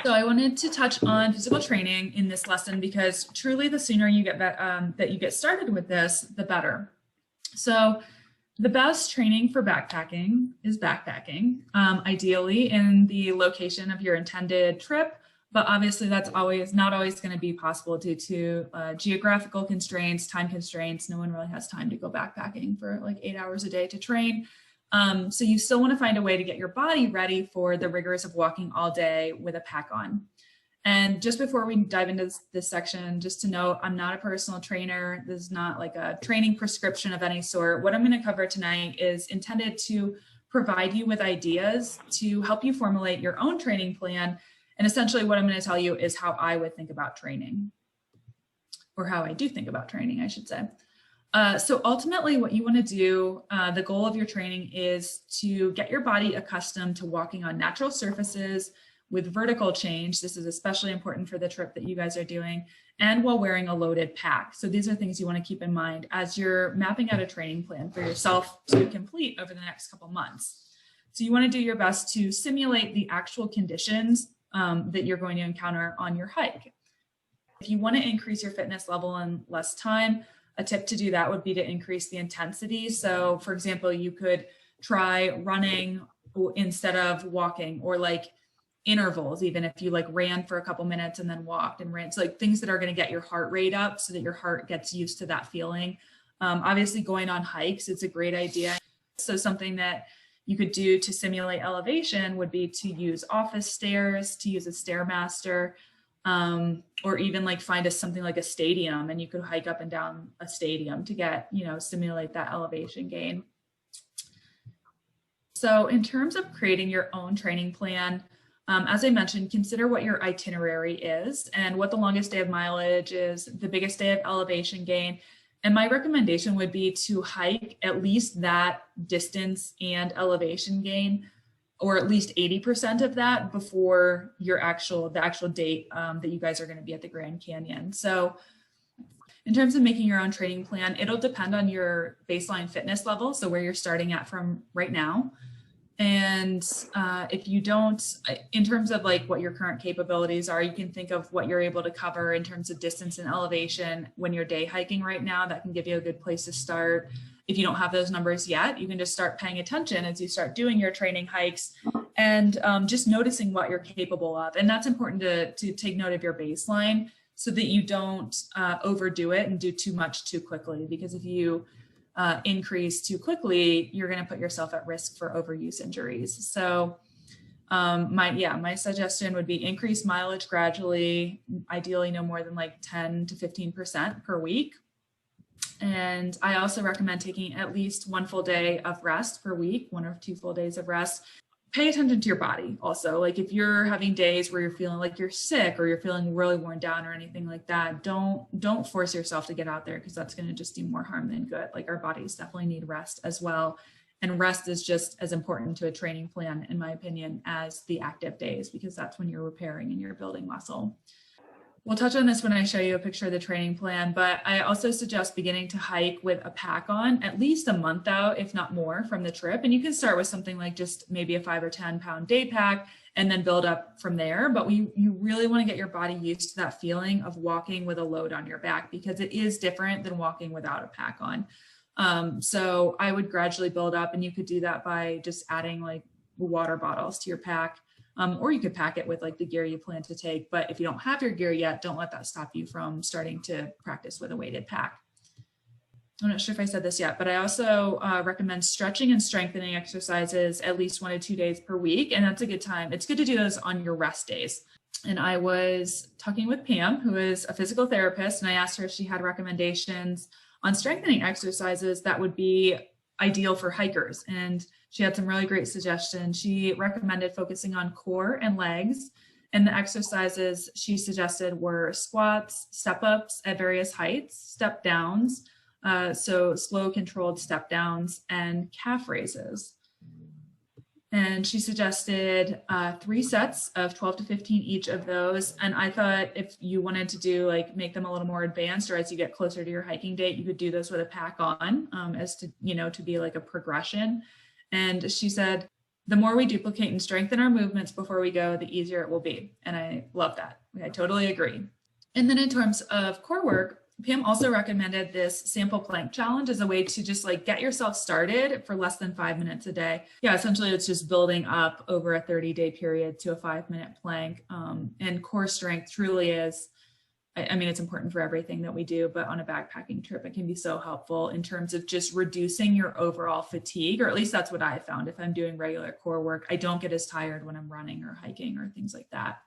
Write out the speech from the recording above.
So I wanted to touch on physical training in this lesson because truly the sooner you get that you get started with this, the better. So the best training for backpacking is backpacking, ideally in the location of your intended trip, but obviously that's not always going to be possible due to geographical constraints, time constraints. No one really has time to go backpacking for like 8 hours a day to train. So you still want to find a way to get your body ready for the rigors of walking all day with a pack on. And just before we dive into this section, just to note, I'm not a personal trainer. This is not like a training prescription of any sort. What I'm going to cover tonight is intended to provide you with ideas to help you formulate your own training plan. And essentially what I'm going to tell you is how I would think about training, or how I do think about training, I should say. So ultimately what you want to do, the goal of your training is to get your body accustomed to walking on natural surfaces with vertical change. This is especially important for the trip that you guys are doing, and while wearing a loaded pack. So these are things you want to keep in mind as you're mapping out a training plan for yourself to complete over the next couple months. So you want to do your best to simulate the actual conditions that you're going to encounter on your hike. If you want to increase your fitness level in less time, a tip to do that would be to increase the intensity. So for example, you could try running instead of walking, or like intervals, even if you like ran for a couple minutes and then walked and ran. So like things that are going to get your heart rate up so that your heart gets used to that feeling. Obviously going on hikes, it's a great idea. So something that you could do to simulate elevation would be to use office stairs, to use a Stairmaster, or even like find something like a stadium, and you could hike up and down a stadium to get, simulate that elevation gain. So in terms of creating your own training plan, as I mentioned, consider what your itinerary is and what the longest day of mileage is, the biggest day of elevation gain. And my recommendation would be to hike at least that distance and elevation gain, or at least 80% of that before the actual date that you guys are going to be at the Grand Canyon. So in terms of making your own training plan, it'll depend on your baseline fitness level, so where you're starting at from right now. And if you don't, in terms of like what your current capabilities are, you can think of what you're able to cover in terms of distance and elevation when you're day hiking right now. That can give you a good place to start. If you don't have those numbers yet, you can just start paying attention as you start doing your training hikes and just noticing what you're capable of. And that's important to take note of your baseline so that you don't overdo it and do too much too quickly. Because if you increase too quickly, you're going to put yourself at risk for overuse injuries. So my suggestion would be increase mileage gradually, ideally no more than like 10 to 15% per week. And I also recommend taking at least 1 full day of rest per week, 1 or 2 full days of rest. Pay attention to your body also. Like if you're having days where you're feeling like you're sick or you're feeling really worn down or anything like that, don't force yourself to get out there, because that's going to just do more harm than good. Like our bodies definitely need rest as well. And rest is just as important to a training plan, in my opinion, as the active days, because that's when you're repairing and you're building muscle. We'll touch on this when I show you a picture of the training plan, but I also suggest beginning to hike with a pack on at least a month out, if not more, from the trip. And you can start with something like just maybe a 5 or 10 pound day pack and then build up from there. But you really want to get your body used to that feeling of walking with a load on your back, because it is different than walking without a pack on. So I would gradually build up, and you could do that by just adding like water bottles to your pack. Or you could pack it with like the gear you plan to take. But if you don't have your gear yet, don't let that stop you from starting to practice with a weighted pack. I'm not sure if I said this yet, but I also recommend stretching and strengthening exercises at least 1 to 2 days per week. And that's a good time. It's good to do those on your rest days. And I was talking with Pam, who is a physical therapist, and I asked her if she had recommendations on strengthening exercises that would be ideal for hikers. And she had some really great suggestions. She recommended focusing on core and legs. And the exercises she suggested were squats, step ups at various heights, step downs, so slow controlled step downs, and calf raises. And she suggested 3 sets of 12 to 15 each of those. And I thought if you wanted to do like make them a little more advanced, or as you get closer to your hiking date, you could do those with a pack on, as to, to be like a progression. And she said The more we duplicate and strengthen our movements before we go, the easier it will be. And I love that. I totally agree. And then in terms of core work, Pam also recommended this sample plank challenge as a way to just like get yourself started for less than 5 minutes a day. Yeah, essentially it's just building up over a 30-day period to a 5-minute plank. And core strength truly is, I mean, it's important for everything that we do, but on a backpacking trip, it can be so helpful in terms of just reducing your overall fatigue, or at least that's what I found. If I'm doing regular core work, I don't get as tired when I'm running or hiking or things like that.